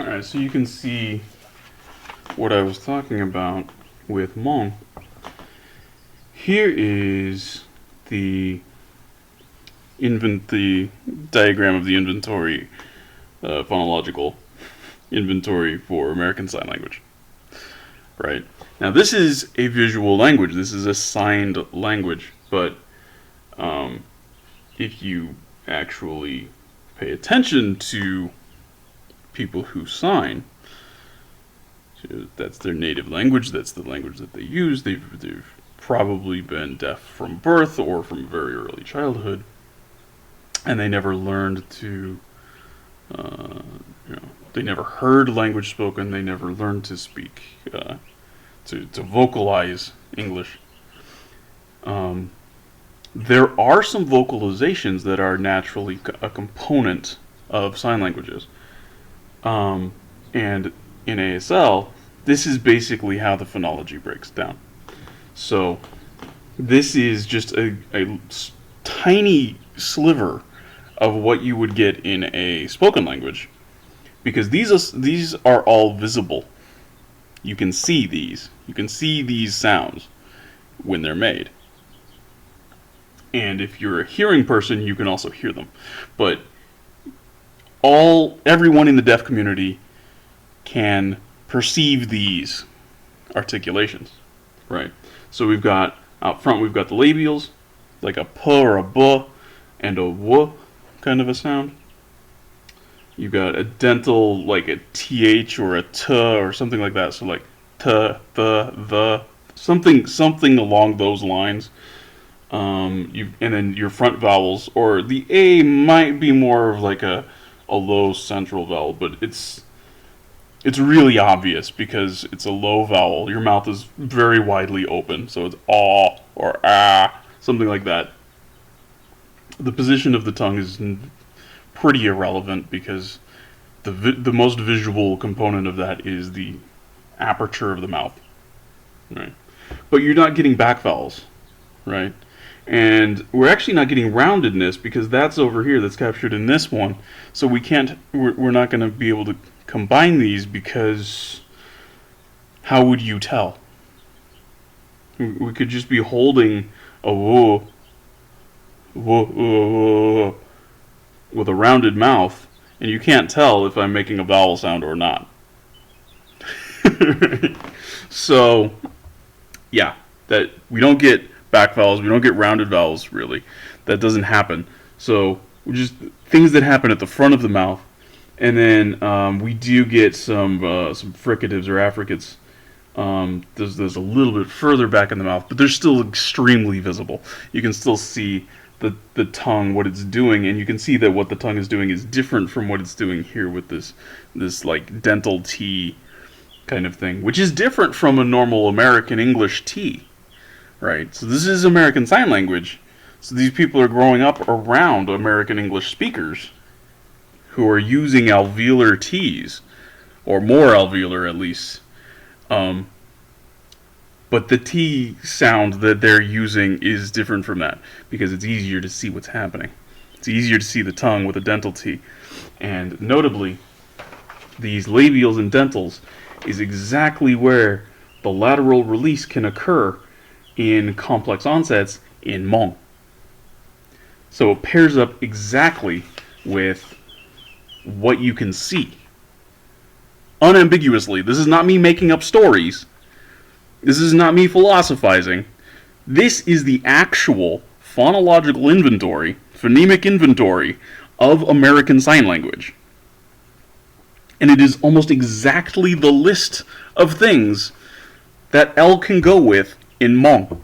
Alright, so you can see what I was talking about with Hmong. Here is the diagram of the inventory, phonological inventory for American Sign Language. Right? Now this is a visual language, this is a signed language, but if you actually pay attention to people who sign, that's their native language, that's the language that they use, they've probably been deaf from birth or from very early childhood, and they never learned to, they never heard language spoken, they never learned to speak, to vocalize English. There are some vocalizations that are naturally a component of sign languages. And in ASL, this is basically how the phonology breaks down. So this is just a tiny sliver of what you would get in a spoken language, because these are all visible. You can see these. You can see these sounds when they're made. And if you're a hearing person, you can also hear them. But everyone in the deaf community can perceive these articulations, right? So we've got, out front, we've got the labials, like a p or a b and a w kind of a sound. You've got a dental, like a th or a t or something like that. So like t, the, something along those lines. And then your front vowels, or the A might be more of like a low central vowel, but it's really obvious because it's a low vowel. Your mouth is very widely open, so it's ah or ah, something like that. The position of the tongue is pretty irrelevant because the most visual component of that is the aperture of the mouth, right? But you're not getting back vowels, right? And we're actually not getting roundedness because that's over here, that's captured in this one. So we're not going to be able to combine these because how would you tell? We could just be holding a woo with a rounded mouth, and you can't tell if I'm making a vowel sound or not. So, yeah, that we don't get back vowels, we don't get rounded vowels, really. That doesn't happen. So, just things that happen at the front of the mouth, and then we do get some fricatives or affricates. There's a little bit further back in the mouth, but they're still extremely visible. You can still see the tongue, what it's doing, and you can see that what the tongue is doing is different from what it's doing here with this like dental T kind of thing, which is different from a normal American English T, right? So this is American Sign Language. So these people are growing up around American English speakers who are using alveolar T's, or more alveolar at least. But the T sound that they're using is different from that because it's easier to see what's happening. It's easier to see the tongue with a dental T. And notably, these labials and dentals is exactly where the lateral release can occur in complex onsets in Hmong. So it pairs up exactly with what you can see. Unambiguously. This is not me making up stories. This is not me philosophizing. This is the actual phonological inventory, phonemic inventory of American Sign Language. And it is almost exactly the list of things that L can go with in Hmong.